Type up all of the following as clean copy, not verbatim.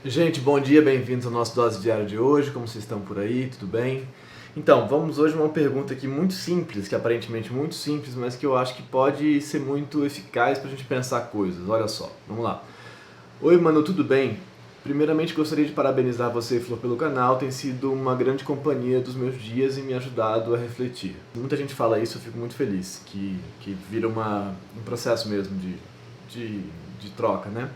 Gente, bom dia, bem-vindos ao nosso Dose Diária de hoje. Como vocês estão por aí? Tudo bem? Então, vamos hoje a uma pergunta aqui muito simples, que é aparentemente muito simples, mas que eu acho que pode ser muito eficaz para a gente pensar coisas. Olha só, vamos lá. Oi, mano, tudo bem? Primeiramente, gostaria de parabenizar você, Flor, pelo canal. Tem sido uma grande companhia dos meus dias e me ajudado a refletir. Muita gente fala isso, eu fico muito feliz, que vira um processo mesmo de troca, né?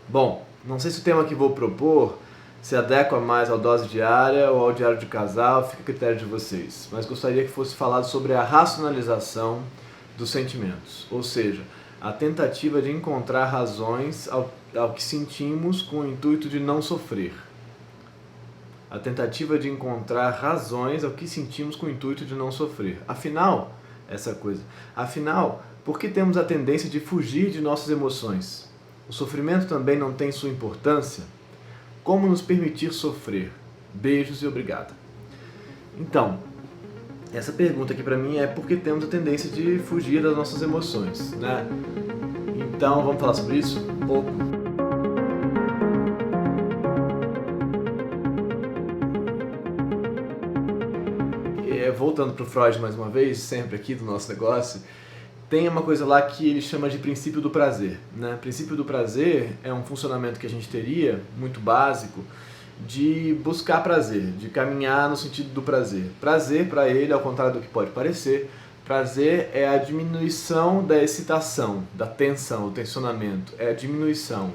Bom, não sei se o tema que vou propor se adequa mais ao dose diária ou ao diário de casal, fica a critério de vocês. Mas gostaria que fosse falado sobre a racionalização dos sentimentos, ou seja, a tentativa de encontrar razões ao que sentimos com o intuito de não sofrer. A tentativa de encontrar razões ao que sentimos com o intuito de não sofrer. Afinal, por que temos a tendência de fugir de nossas emoções? O sofrimento também não tem sua importância? Como nos permitir sofrer? Beijos e obrigado. Então, essa pergunta aqui pra mim é por que temos a tendência de fugir das nossas emoções, né? Então, vamos falar sobre isso um pouco. Voltando pro Freud mais uma vez, sempre aqui do nosso negócio, tem uma coisa lá que ele chama de princípio do prazer, né? Princípio do prazer é um funcionamento que a gente teria, muito básico, de buscar prazer, de caminhar no sentido do prazer. Prazer, para ele, ao contrário do que pode parecer, prazer é a diminuição da excitação, da tensão, do tensionamento, é a diminuição,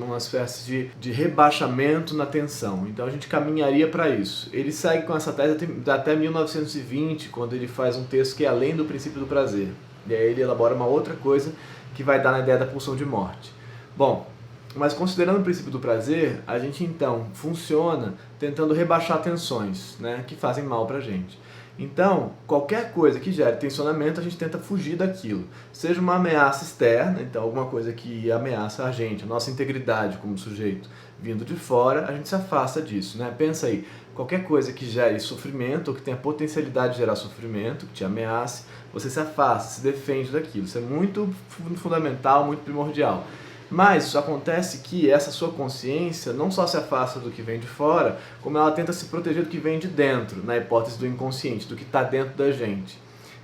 uma espécie de rebaixamento na tensão. Então a gente caminharia para isso. Ele segue com essa tese até 1920, quando ele faz um texto que é além do princípio do prazer. E aí ele elabora uma outra coisa que vai dar na ideia da pulsão de morte. Bom, mas considerando o princípio do prazer, a gente então funciona tentando rebaixar tensões, né, que fazem mal pra gente. Então, qualquer coisa que gere tensionamento, a gente tenta fugir daquilo. Seja uma ameaça externa, então alguma coisa que ameaça a gente, a nossa integridade como sujeito, vindo de fora, a gente se afasta disso, né? Pensa aí, qualquer coisa que gere sofrimento, ou que tenha potencialidade de gerar sofrimento, que te ameace, você se afasta, se defende daquilo. Isso é muito fundamental, muito primordial. Mas isso acontece que essa sua consciência não só se afasta do que vem de fora, como ela tenta se proteger do que vem de dentro, na hipótese do inconsciente, do que está dentro da gente.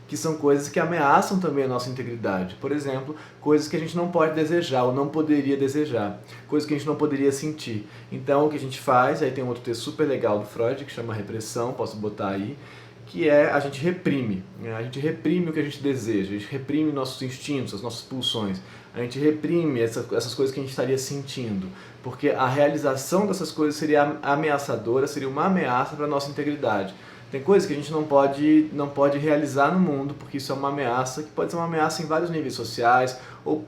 Que são coisas que ameaçam também a nossa integridade. Por exemplo, coisas que a gente não pode desejar ou não poderia desejar. Coisas que a gente não poderia sentir. Então o que a gente faz, aí tem um outro texto super legal do Freud, que chama Repressão, posso botar aí, que é a gente reprime. A gente reprime o que a gente deseja, a gente reprime nossos instintos, as nossas pulsões. A gente reprime essas coisas que a gente estaria sentindo, porque a realização dessas coisas seria ameaçadora, seria uma ameaça para a nossa integridade. Tem coisas que a gente não pode realizar no mundo, porque isso é uma ameaça, que pode ser uma ameaça em vários níveis sociais, ou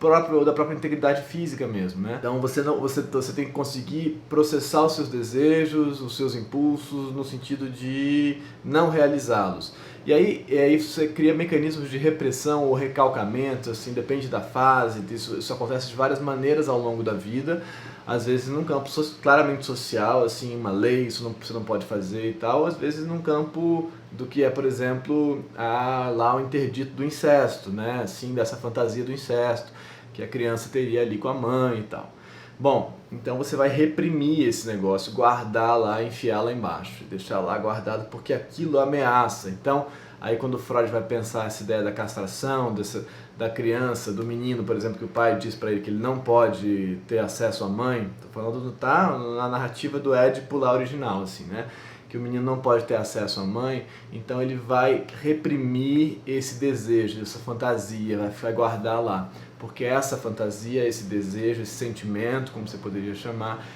da própria integridade física mesmo, né? Então você tem que conseguir processar os seus desejos, os seus impulsos, no sentido de não realizá-los. E aí você cria mecanismos de repressão ou recalcamento, assim, depende da fase, isso acontece de várias maneiras ao longo da vida, às vezes num campo claramente social, assim, uma lei, você não pode fazer e tal, às vezes num campo do que é, por exemplo, lá o interdito do incesto, né, assim, dessa fantasia do incesto, que a criança teria ali com a mãe e tal. Bom, então você vai reprimir esse negócio, guardar lá, enfiar lá embaixo, deixar lá guardado porque aquilo ameaça. Então, aí quando Freud vai pensar essa ideia da castração, da criança, do menino, por exemplo, que o pai diz para ele que ele não pode ter acesso à mãe, tô falando, tá, na narrativa do Édipo lá original, assim, né? Que o menino não pode ter acesso à mãe, então ele vai reprimir esse desejo, essa fantasia, vai guardar lá. Porque essa fantasia, esse desejo, esse sentimento, como você poderia chamar,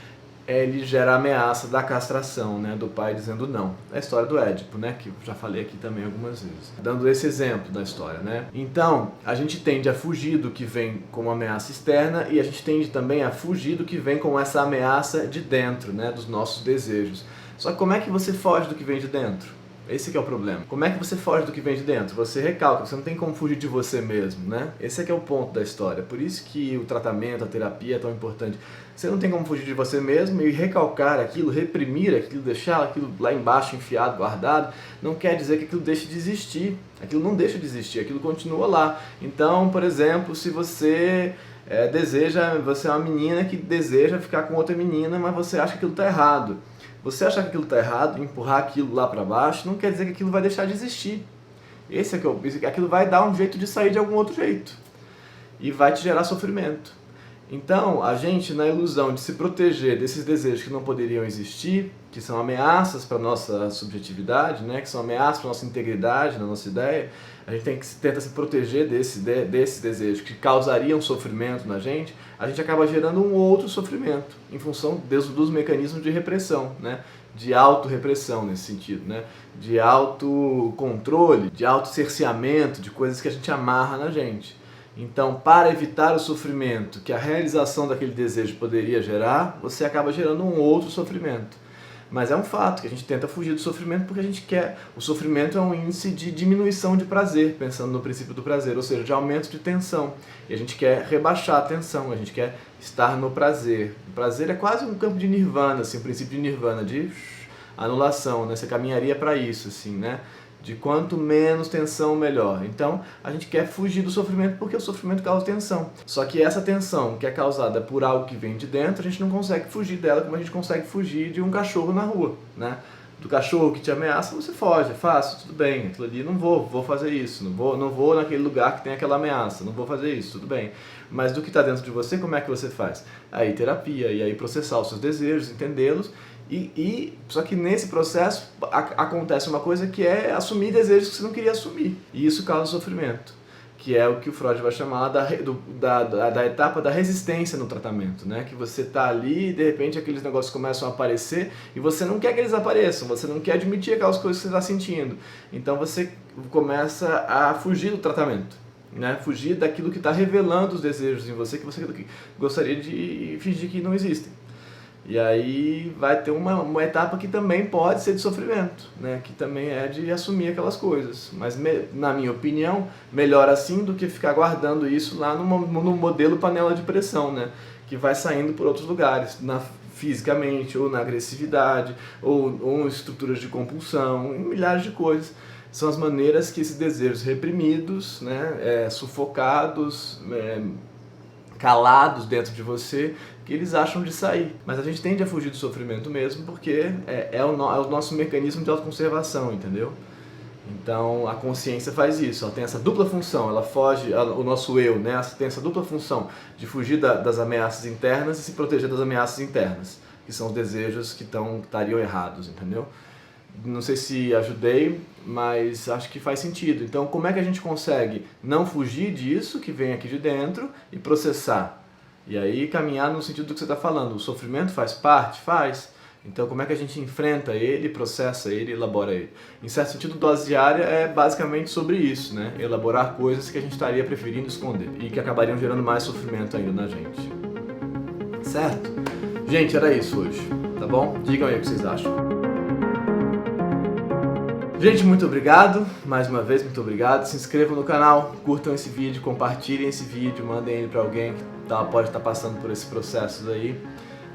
ele gera a ameaça da castração, né, do pai dizendo não. É a história do Édipo, né, que eu já falei aqui também algumas vezes. Dando esse exemplo da história, né. Então, a gente tende a fugir do que vem como ameaça externa e a gente tende também a fugir do que vem com essa ameaça de dentro, né, dos nossos desejos. Só que como é que você foge do que vem de dentro? Esse que é o problema. Como é que você foge do que vem de dentro? Você recalca, você não tem como fugir de você mesmo, né? Esse é que é o ponto da história. Por isso que o tratamento, a terapia é tão importante. Você não tem como fugir de você mesmo e recalcar aquilo, reprimir aquilo, deixar aquilo lá embaixo enfiado, guardado, não quer dizer que aquilo deixe de existir. Aquilo não deixa de existir, aquilo continua lá. Então, por exemplo, se você Você é uma menina que deseja ficar com outra menina, mas você acha que aquilo está errado. Você achar que aquilo está errado, empurrar aquilo lá para baixo, não quer dizer que aquilo vai deixar de existir. Aquilo vai dar um jeito de sair de algum outro jeito. E vai te gerar sofrimento. Então, a gente, na ilusão de se proteger desses desejos que não poderiam existir, que são ameaças para a nossa subjetividade, né, que são ameaças para a nossa integridade, na nossa ideia, a gente tenta se proteger desses desejos que causariam sofrimento na gente, a gente acaba gerando um outro sofrimento, em função dos mecanismos de repressão, né, de autorrepressão nesse sentido, né, de autocontrole, de autocerceamento, de coisas que a gente amarra na gente. Então, para evitar o sofrimento que a realização daquele desejo poderia gerar, você acaba gerando um outro sofrimento. Mas é um fato que a gente tenta fugir do sofrimento porque a gente quer... O sofrimento é um índice de diminuição de prazer, pensando no princípio do prazer, ou seja, de aumento de tensão. E a gente quer rebaixar a tensão, a gente quer estar no prazer. O prazer é quase um campo de nirvana, assim, um princípio de nirvana, de anulação, né? Você caminharia para isso, assim, né? De quanto menos tensão, melhor. Então, a gente quer fugir do sofrimento porque o sofrimento causa tensão. Só que essa tensão que é causada por algo que vem de dentro, a gente não consegue fugir dela como a gente consegue fugir de um cachorro na rua, né? Do cachorro que te ameaça, você foge, é fácil, tudo bem, aquilo ali não vou fazer isso, não vou naquele lugar que tem aquela ameaça, não vou fazer isso, tudo bem. Mas do que está dentro de você, como é que você faz? Aí terapia, e aí processar os seus desejos, entendê-los. Só que nesse processo acontece uma coisa que é assumir desejos que você não queria assumir. E isso causa sofrimento, que é o que o Freud vai chamar da etapa da resistência no tratamento, né? Que você está ali e de repente aqueles negócios começam a aparecer e você não quer que eles apareçam, você não quer admitir aquelas coisas que você está sentindo. Então você começa a fugir do tratamento, né? Fugir daquilo que está revelando os desejos em você que você gostaria de fingir que não existem. E aí vai ter uma etapa que também pode ser de sofrimento, né? Que também é de assumir aquelas coisas. Mas, na minha opinião, melhor assim do que ficar guardando isso lá no modelo panela de pressão, né? Que vai saindo por outros lugares, fisicamente, ou na agressividade, ou em estruturas de compulsão, em milhares de coisas. São as maneiras que esses desejos reprimidos, né? Sufocados, calados dentro de você, que eles acham de sair. Mas a gente tende a fugir do sofrimento mesmo porque é o nosso mecanismo de autoconservação, entendeu? Então a consciência faz isso, ela tem essa dupla função, ela foge, o nosso eu, né, tem essa dupla função de fugir das ameaças internas e se proteger das ameaças internas, que são os desejos que estariam errados, entendeu? Não sei se ajudei, mas acho que faz sentido. Então, como é que a gente consegue não fugir disso que vem aqui de dentro e processar? E aí caminhar no sentido do que você está falando. O sofrimento faz parte? Faz. Então, como é que a gente enfrenta ele, processa ele, elabora ele? Em certo sentido, dose diária é basicamente sobre isso, né? Elaborar coisas que a gente estaria preferindo esconder e que acabariam gerando mais sofrimento ainda na gente. Certo? Gente, era isso hoje, tá bom? Digam aí o que vocês acham. Gente, muito obrigado, mais uma vez, muito obrigado. Se inscrevam no canal, curtam esse vídeo, compartilhem esse vídeo, mandem ele para alguém que pode estar passando por esse processo aí.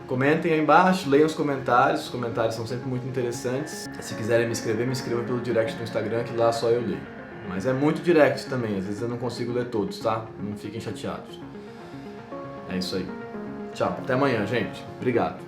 Comentem aí embaixo, leiam os comentários são sempre muito interessantes. Se quiserem me escrevam pelo direct do Instagram, que lá só eu leio. Mas é muito direct também, às vezes eu não consigo ler todos, tá? Não fiquem chateados. É isso aí. Tchau, até amanhã, gente. Obrigado.